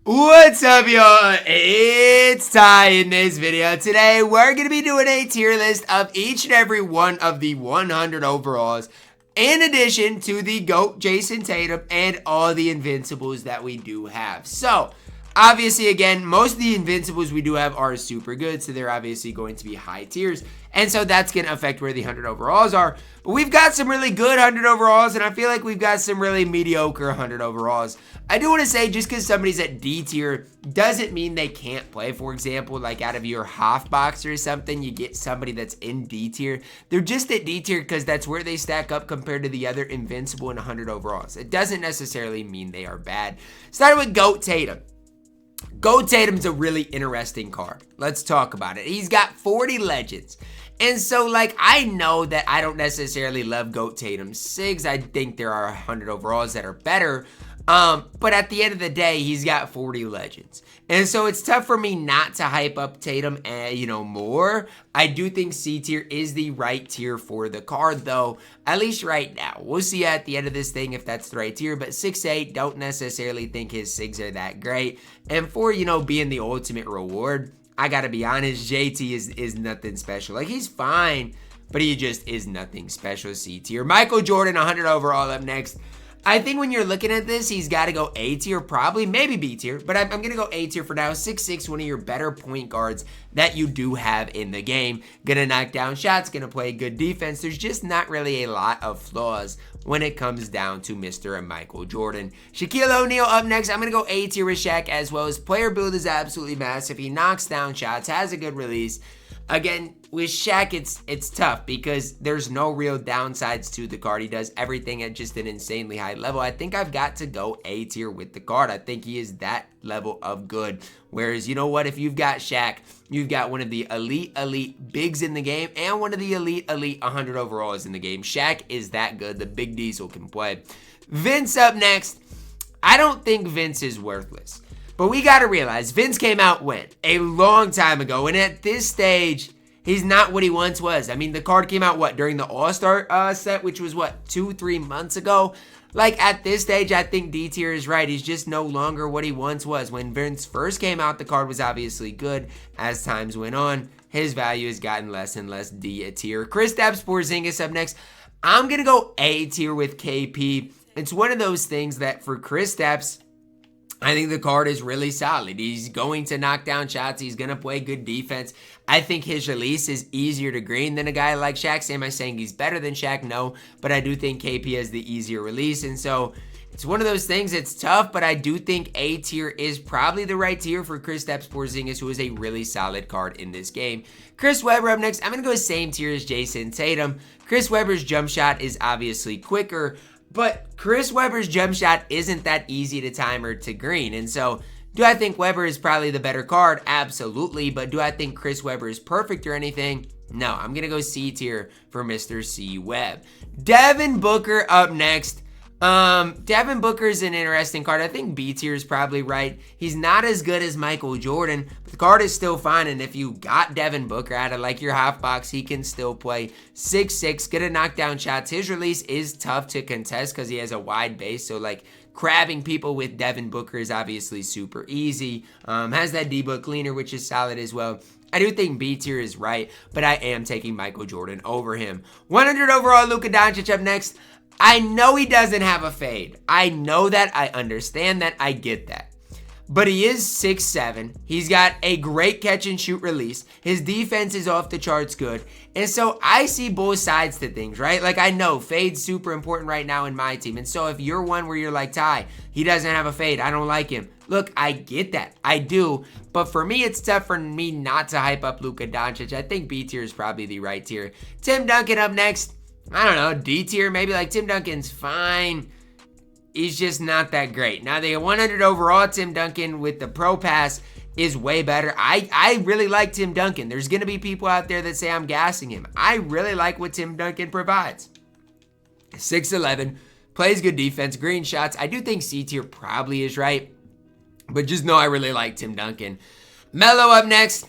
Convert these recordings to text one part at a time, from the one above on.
What's up, y'all? It's Ty in this video. Today, we're going to be doing a tier list of each and every one of the 100 overalls, in addition to the GOAT, Jason Tatum, and all the Invincibles that we do have. So, obviously, again, most of the Invincibles we do have are super good, so they're obviously going to be high tiers, and so that's going to affect where the 100 overalls are. But we've got some really good 100 overalls, and I feel like we've got some really mediocre 100 overalls. I do want to say, just because somebody's at D tier doesn't mean they can't play. For example, like out of your half box or something, you get somebody that's in D tier. They're just at D tier because that's where they stack up compared to the other Invincible and 100 overalls. It doesn't necessarily mean they are bad. Starting with GOAT Tatum. GOAT Tatum's a really interesting card. Let's talk about it. He's got 40 legends. And so, like, I know that I don't necessarily love GOAT Tatum's SIGs. I think there are 100 overalls that are better. But at the end of the day, he's got 40 legends. And so it's tough for me not to hype up Tatum, more. I do think C tier is the right tier for the card, though, at least right now. We'll see at the end of this thing if that's the right tier, but 6'8", don't necessarily think his SIGs are that great. And for, being the ultimate reward, I gotta be honest, JT is nothing special. Like, he's fine, but he just is nothing special. C tier. Michael Jordan, 100 overall up next. I think when you're looking at this, he's got to go A tier, probably, maybe B tier, but I'm going to go A tier for now. 6'6", one of your better point guards that you do have in the game. Going to knock down shots, going to play good defense. There's just not really a lot of flaws when it comes down to Mr. Michael Jordan. Shaquille O'Neal up next. I'm going to go A tier with Shaq as well. His player build is absolutely massive. He knocks down shots, has a good release. Again, with Shaq, it's tough because there's no real downsides to the card. He does everything at just an insanely high level. I think I've got to go A tier with the card. I think he is that level of good. Whereas, you know what? If you've got Shaq, you've got one of the elite bigs in the game and one of the elite 100 overalls in the game. Shaq is that good. The big diesel can play. Vince up next. I don't think Vince is worthless. But we got to realize, Vince came out when? A long time ago. And at this stage, he's not what he once was. I mean, the card came out, during the All-Star set, which was, 2-3 months ago? Like, at this stage, I think D tier is right. He's just no longer what he once was. When Vince first came out, the card was obviously good. As times went on, his value has gotten less and less D tier. Kristaps Porzingis up next. I'm going to go A tier with KP. It's one of those things that for Kristaps, I think the card is really solid. He's going to knock down shots. He's going to play good defense. I think his release is easier to green than a guy like Shaq. Am I saying he's better than Shaq? No, but I do think KP has the easier release. And so it's one of those things. It's tough, but I do think A tier is probably the right tier for Kristaps Porzingis, who is a really solid card in this game. Chris Webber up next. I'm going to go same tier as Jason Tatum. Chris Webber's jump shot is obviously quicker, but Chris Webber's jump shot isn't that easy to time or to green. And so, do I think Webber is probably the better card? Absolutely. But do I think Chris Webber is perfect or anything? No. I'm going to go C tier for Mr. C Webb. Devin Booker up next. Devin Booker is an interesting card. I think B tier is probably right. He's not as good as Michael Jordan, but the card is still fine. And if you got Devin Booker out of your half box, he can still play. 6'6", gonna knock down shots. His release is tough to contest because he has a wide base. So crabbing people with Devin Booker is obviously super easy. Has that D-book cleaner, which is solid as well. I do think B tier is right, but I am taking Michael Jordan over him. 100 overall, Luka Doncic up next. I know he doesn't have a fade. I know that. I understand that. I get that. But he is 6'7". He's got a great catch and shoot release. His defense is off the charts good. And so I see both sides to things, right? I know fade's super important right now in my team. And so if you're one where you're like, Ty, he doesn't have a fade, I don't like him. Look, I get that. I do. But for me, it's tough for me not to hype up Luka Doncic. I think B tier is probably the right tier. Tim Duncan up next. I don't know, D tier, maybe. Tim Duncan's fine. He's just not that great. Now, the 100 overall Tim Duncan with the Pro Pass is way better. I really like Tim Duncan. There's going to be people out there that say I'm gassing him. I really like what Tim Duncan provides. 6'11", plays good defense, green shots. I do think C tier probably is right, but just know I really like Tim Duncan. Melo up next.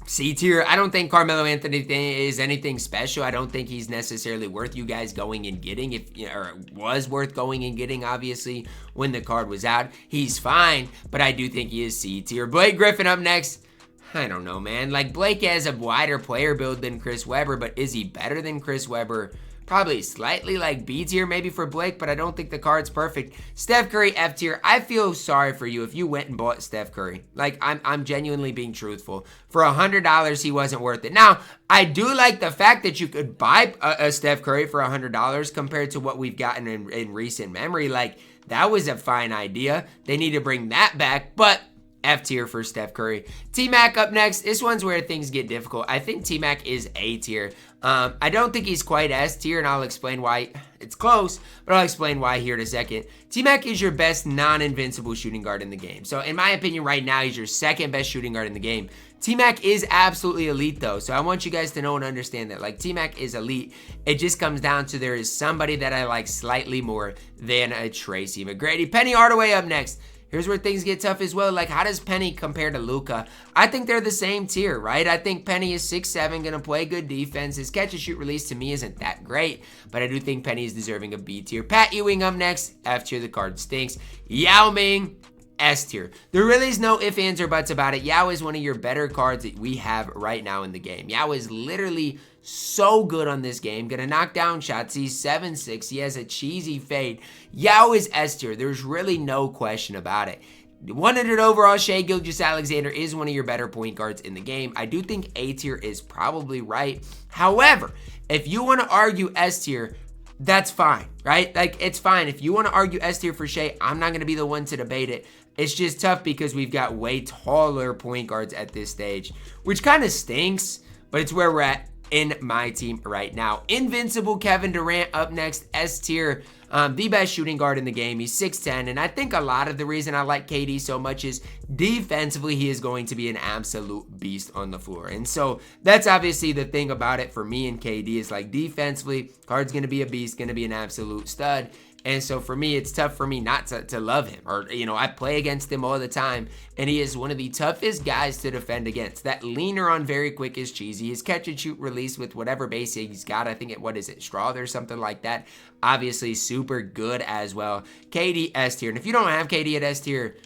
C tier. I don't think Carmelo Anthony is anything special. I don't think he's necessarily worth you guys going and getting, or was worth going and getting, obviously, when the card was out. He's fine, but I do think he is C tier. Blake Griffin up next. I don't know, man. Like, Blake has a wider player build than Chris Webber, but is he better than Chris Webber? Probably slightly like B tier maybe for Blake, but I don't think the card's perfect. Steph Curry, F tier. I feel sorry for you if you went and bought Steph Curry. Like, I'm genuinely being truthful. For $100, he wasn't worth it. Now, I do like the fact that you could buy a Steph Curry for $100 compared to what we've gotten in recent memory. Like, that was a fine idea. They need to bring that back, but F tier for Steph Curry. T-Mac up next. This one's where things get difficult. I think T-Mac is A tier. I don't think he's quite S tier, and I'll explain why. It's close, but I'll explain why here in a second. T-Mac is your best non-invincible shooting guard in the game. So in my opinion right now, he's your second best shooting guard in the game. T-Mac is absolutely elite though, so I want you guys to know and understand that. Like, T-Mac is elite. It just comes down to there is somebody that I like slightly more than a Tracy McGrady. Penny Hardaway up next. Here's where things get tough as well. Like, how does Penny compare to Luka? I think they're the same tier, right? I think Penny is 6'7", going to play good defense. His catch-and-shoot release to me isn't that great, but I do think Penny is deserving of B tier. Pat Ewing up next. F tier, the card stinks. Yao Ming, S tier. There really is no ifs, ands, or buts about it. Yao is one of your better cards that we have right now in the game. Yao is literally so good on this game. Gonna knock down shots. He's 7'6". He has a cheesy fade. Yao is S tier. There's really no question about it. 100 overall, Shai Gilgeous-Alexander is one of your better point guards in the game. I do think A tier is probably right. However, if you want to argue S tier, that's fine, right? Like, it's fine. If you want to argue S tier for Shai, I'm not going to be the one to debate it. It's just tough because we've got way taller point guards at this stage, which kind of stinks, but it's where we're at in my team right now. Invincible Kevin Durant up next, S tier. The best shooting guard in the game. He's 6'10", and I think a lot of the reason I like KD so much is defensively he is going to be an absolute beast on the floor. And so that's obviously the thing about it for me and KD is, like, defensively, card's going to be a beast, going to be an absolute stud. And so for me, it's tough for me not to love him. Or, you know, I play against him all the time, and he is one of the toughest guys to defend against. That leaner on very quick is cheesy. His catch and shoot release with whatever base he's got, I think what is it, Straw or something like that. Obviously super good as well. KD S tier. And if you don't have KD at S tier,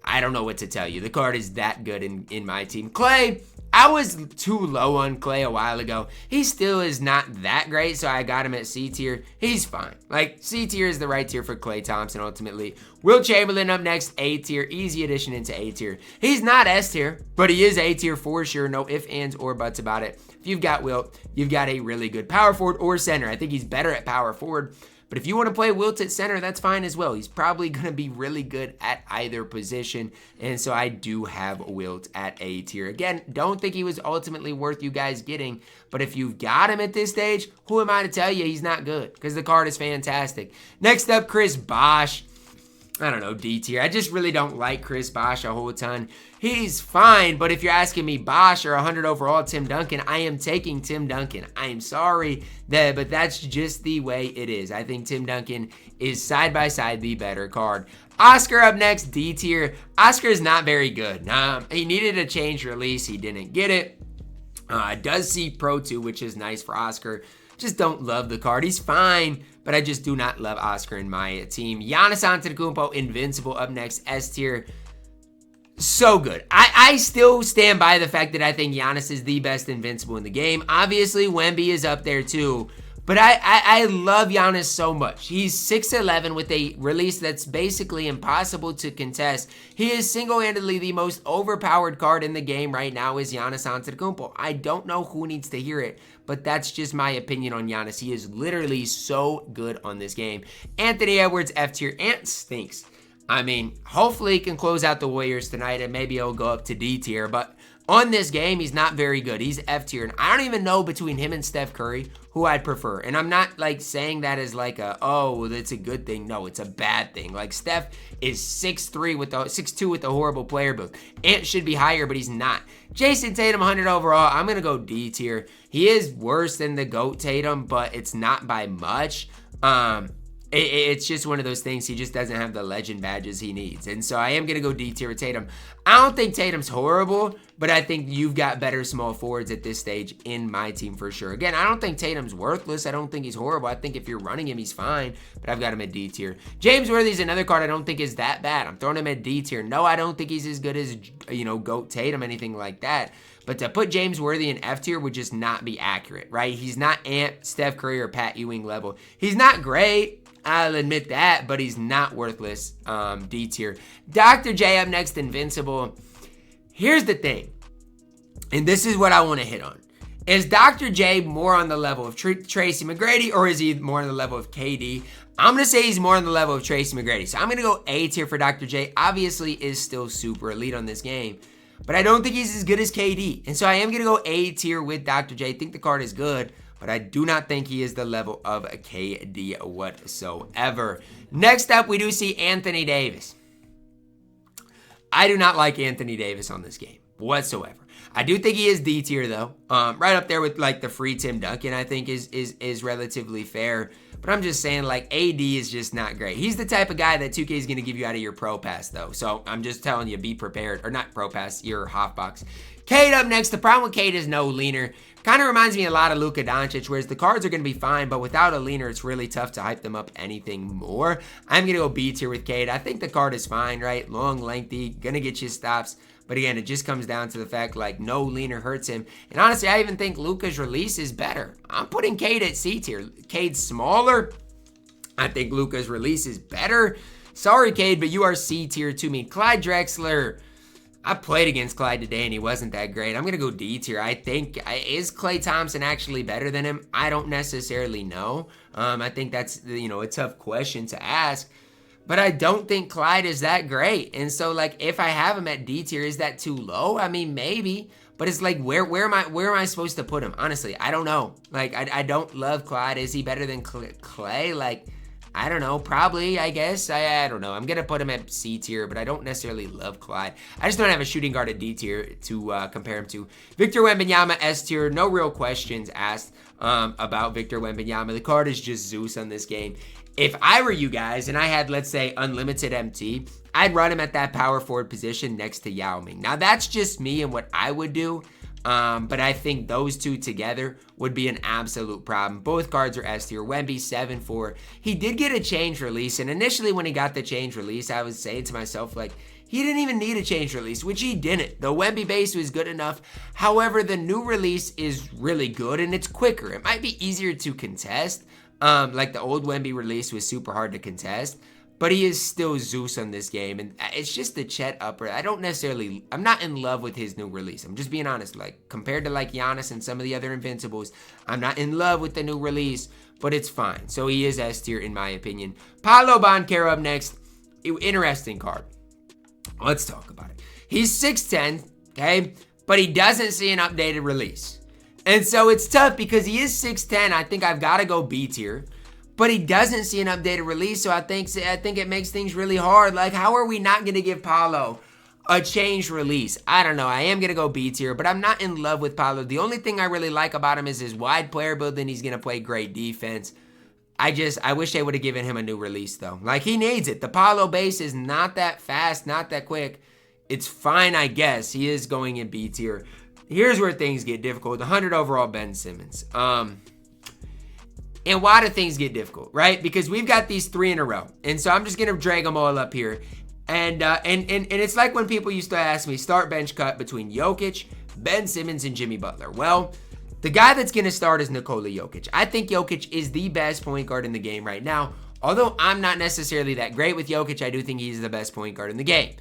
I don't know what to tell you. The card is that good in my team. Klay. I was too low on Klay a while ago. He still is not that great, so I got him at C tier. He's fine. Like, C tier is the right tier for Klay Thompson, ultimately. Wilt Chamberlain up next, A tier. Easy addition into A tier. He's not S tier, but he is A tier for sure. No ifs, ands, or buts about it. If you've got Wilt, you've got a really good power forward or center. I think he's better at power forward. But if you want to play Wilt at center, that's fine as well. He's probably going to be really good at either position. And so I do have Wilt at A tier. Again, don't think he was ultimately worth you guys getting. But if you've got him at this stage, who am I to tell you he's not good? Because the card is fantastic. Next up, Chris Bosh. I don't know, D tier. I just really don't like Chris Bosh a whole ton. He's fine, but if you're asking me Bosh or 100 overall Tim Duncan, I am taking Tim Duncan. I am sorry, but that's just the way it is. I think Tim Duncan is side by side the better card. Oscar up next, D tier. Oscar is not very good. He needed a change release. He didn't get it. Does see Pro 2, which is nice for Oscar. Just don't love the card. He's fine, but I just do not love Oscar in my team. Giannis Antetokounmpo, Invincible up next, S tier. So good. I still stand by the fact that I think Giannis is the best Invincible in the game. Obviously, Wemby is up there too. But I love Giannis so much. He's 6'11" with a release that's basically impossible to contest. He is single-handedly the most overpowered card in the game right now is Giannis Antetokounmpo. I don't know who needs to hear it, but that's just my opinion on Giannis. He is literally so good on this game. Anthony Edwards, F tier. Ant stinks. I mean, hopefully he can close out the Warriors tonight and maybe he'll go up to D tier, but on this game, he's not very good. He's F tier, and I don't even know between him and Steph Curry who I'd prefer. And I'm not like saying that as like oh, well, that's a good thing. No, it's a bad thing. Like, Steph is 6'3" with 6'2" with a horrible player build. Ant should be higher, but he's not. Jason Tatum, 100 overall. I'm gonna go D tier. He is worse than the GOAT Tatum, but it's not by much. It's just one of those things. He just doesn't have the legend badges he needs. And so I am going to go D tier with Tatum. I don't think Tatum's horrible, but I think you've got better small forwards at this stage in my team for sure. Again, I don't think Tatum's worthless. I don't think he's horrible. I think if you're running him, he's fine, but I've got him at D tier. James Worthy's another card I don't think is that bad. I'm throwing him at D tier. No, I don't think he's as good as, GOAT Tatum, anything like that. But to put James Worthy in F tier would just not be accurate, right? He's not Ant, Steph Curry, or Pat Ewing level. He's not great. I'll admit that, but he's not worthless. D tier. Dr. J up next, Invincible. Here's the thing, and this is what I want to hit on. Is Dr. J more on the level of Tracy McGrady, or is he more on the level of KD? I'm going to say he's more on the level of Tracy McGrady. So I'm going to go A tier for Dr. J. Obviously is still super elite on this game, but I don't think he's as good as KD. And so I am going to go A tier with Dr. J. I think the card is good, but I do not think he is the level of a KD whatsoever. Next up, we do see Anthony Davis. I do not like Anthony Davis on this game whatsoever. I do think he is D tier though. Right up there with like the free Tim Duncan, I think is relatively fair. But I'm just saying, like, AD is just not great. He's the type of guy that 2K is going to give you out of your Pro Pass, though. So I'm just telling you, be prepared. Or not Pro Pass, your half box. Cade up next. The problem with Cade is no leaner. Kind of reminds me a lot of Luka Doncic, whereas the cards are going to be fine, but without a leaner, it's really tough to hype them up anything more. I'm going to go B tier with Cade. I think the card is fine, right? Long, lengthy, going to get you stops. But again, it just comes down to the fact, like, no leaner hurts him. And honestly, I even think Luka's release is better. I'm putting Cade at C tier. Cade's smaller. I think Luka's release is better. Sorry, Cade, but you are C tier to me. Clyde Drexler. I played against Clyde today, and he wasn't that great. I'm going to go D tier. I think, is Klay Thompson actually better than him? I don't necessarily know. I think that's, a tough question to ask. But I don't think Clyde is that great. And so, like, if I have him at D tier, is that too low? I mean, maybe. But it's like, where am I supposed to put him? Honestly, I don't know. Like, I don't love Clyde. Is he better than Klay? Like, I don't know. Probably, I guess. I don't know. I'm going to put him at C tier, but I don't necessarily love Clyde. I just don't have a shooting guard at D tier to compare him to. Victor Wembanyama, S tier. No real questions asked about Victor Wembanyama. The card is just Zeus on this game. If I were you guys and I had, let's say, unlimited MT, I'd run him at that power forward position next to Yao Ming. Now, that's just me and what I would do. But I think those two together would be an absolute problem. Both cards are S tier. Wemby 7-4. He did get a change release, and initially when he got the change release, I was saying to myself, like, he didn't even need a change release, which he didn't. The Wemby base was good enough. However, the new release is really good, and it's quicker. It might be easier to contest. Like the old Wemby release was super hard to contest. But he is still Zeus on this game, and it's just the Chet upper. I'm not in love with his new release. I'm just being honest. Like, compared to like Giannis and some of the other Invincibles, I'm not in love with the new release, but it's fine. So he is S tier in my opinion. Paolo Banchero up next. Interesting card. Let's talk about it. He's 6'10", okay? But he doesn't see an updated release. And so it's tough because he is 6'10". I think I've got to go B tier. But he doesn't see an updated release, so I think it makes things really hard. Like, how are we not going to give Paolo a changed release? I don't know. I am going to go B tier, but I'm not in love with Paolo. The only thing I really like about him is his wide player build, and he's going to play great defense. I wish they would have given him a new release, though. Like, he needs it. The Paolo base is not that fast, not that quick. It's fine, I guess. He is going in B tier. Here's where things get difficult. 100 overall Ben Simmons. And why do things get difficult, right? Because we've got these 3 in a row. And so I'm just going to drag them all up here. And it's like when people used to ask me, start bench cut between Jokic, Ben Simmons, and Jimmy Butler. Well, the guy that's going to start is Nikola Jokic. I think Jokic is the best point guard in the game right now. Although I'm not necessarily that great with Jokic, I do think he's the best point guard in the game.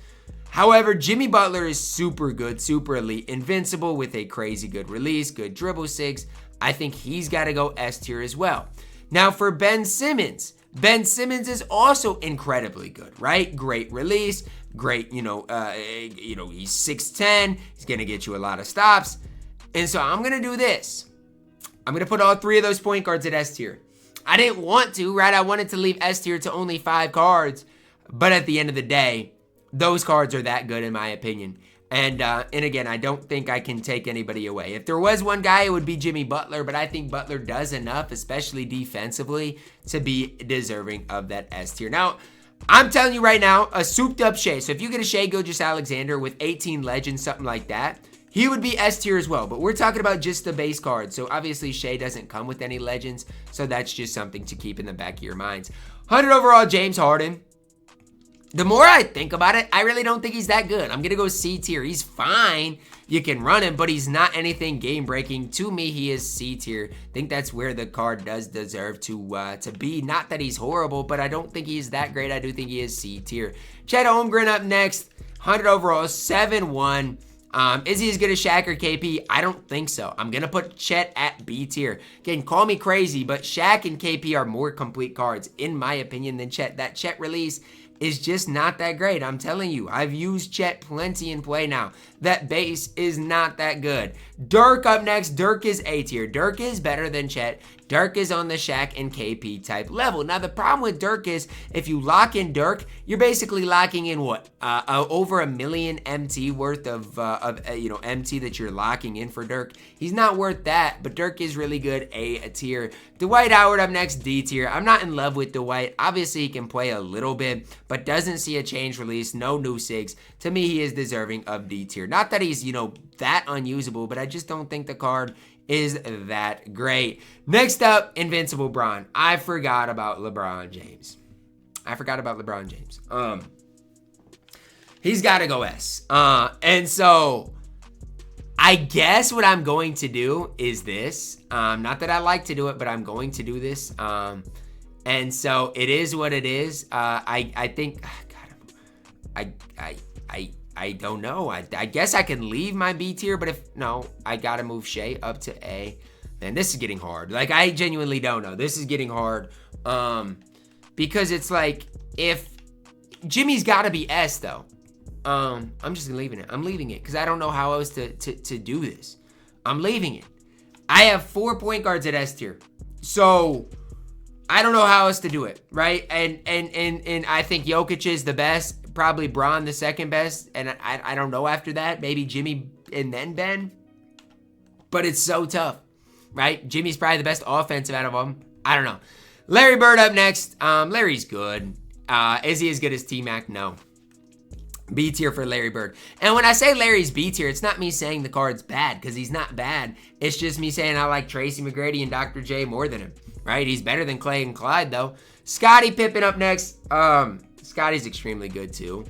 However, Jimmy Butler is super good, super elite, invincible with a crazy good release, good dribble sigs. I think he's got to go S tier as well. Now for Ben Simmons is also incredibly good, right? Great release, great, he's 6'10", he's going to get you a lot of stops. And so I'm going to do this. I'm going to put all 3 of those point guards at S tier. I didn't want to, right? I wanted to leave S tier to only 5 cards, but at the end of the day, those cards are that good in my opinion. And again, I don't think I can take anybody away. If there was one guy, it would be Jimmy Butler, but I think Butler does enough, especially defensively, to be deserving of that S tier. Now, I'm telling you right now, a souped up Shai. So if you get a Shai Gilgeous-Alexander with 18 legends, something like that, he would be S tier as well. But we're talking about just the base card. So obviously Shai doesn't come with any legends. So that's just something to keep in the back of your minds. 100 overall, James Harden. The more I think about it, I really don't think he's that good. I'm going to go C tier. He's fine. You can run him, but he's not anything game-breaking. To me, he is C tier. I think that's where the card does deserve to be. Not that he's horrible, but I don't think he's that great. I do think he is C tier. Chet Holmgren up next. 100 overall, 7-1. Is he as good as Shaq or KP? I don't think so. I'm going to put Chet at B tier. Again, call me crazy, but Shaq and KP are more complete cards, in my opinion, than Chet. That Chet release is just not that great. I'm telling you, I've used Chet plenty in play now. That base is not that good. Dirk up next. Dirk is A tier. Dirk is better than Chet. Dirk is on the Shaq and KP type level. Now, the problem with Dirk is if you lock in Dirk, you're basically locking in what? Over 1 million MT worth of MT that you're locking in for Dirk. He's not worth that, but Dirk is really good, A tier. Dwight Howard up next, D tier. I'm not in love with Dwight. Obviously, he can play a little bit, but doesn't see a change release, no new SIGs. To me, he is deserving of D tier. Not that he's, that unusable, but I just don't think the card is that great. Next up, Invincible Bron. I forgot about LeBron James. He's got to go S. And so I guess what I'm going to do is this. Not that I like to do it, but I'm going to do this. And so it is what it is. I think, I don't know. I guess I can leave my B tier, but if no, I gotta move Shai up to A. Man, this is getting hard. Like, I genuinely don't know. This is getting hard. Because it's like, if Jimmy's gotta be S though. I'm just leaving it. I'm leaving it because I don't know how else to do this. I'm leaving it. I have 4 point guards at S tier. So I don't know how else to do it, right? And I think Jokic is the best. Probably Bron the second best, and I don't know after that. Maybe Jimmy and then Ben. But it's so tough, right? Jimmy's probably the best offensive out of them. I don't know. Larry Bird up next. Larry's good. Is he as good as T-Mac? No. B tier for Larry Bird. And when I say Larry's B tier, it's not me saying the card's bad, because he's not bad. It's just me saying I like Tracy McGrady and Dr. J more than him, right? He's better than Klay and Clyde, though. Scottie Pippen up next. Scotty's extremely good too,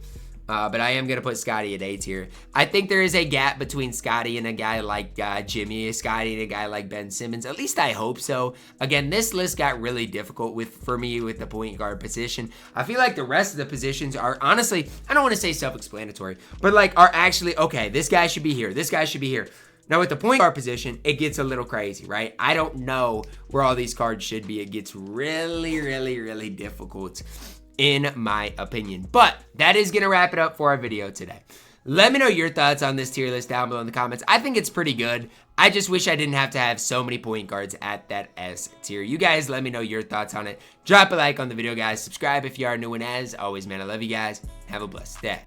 but I am going to put Scotty at A tier. I think there is a gap between Scotty and a guy like Jimmy, Scotty and a guy like Ben Simmons. At least I hope so. Again, this list got really difficult for me with the point guard position. I feel like the rest of the positions are honestly, I don't want to say self-explanatory, but like are actually, okay, this guy should be here. This guy should be here. Now, with the point guard position, it gets a little crazy, right? I don't know where all these cards should be. It gets really, really, really difficult, in my opinion. But that is going to wrap it up for our video today. Let me know your thoughts on this tier list down below in the comments. I think it's pretty good. I just wish I didn't have to have so many point guards at that S tier. You guys let me know your thoughts on it. Drop a like on the video, guys. Subscribe if you are new, and as always, man, I love you guys. Have a blessed day.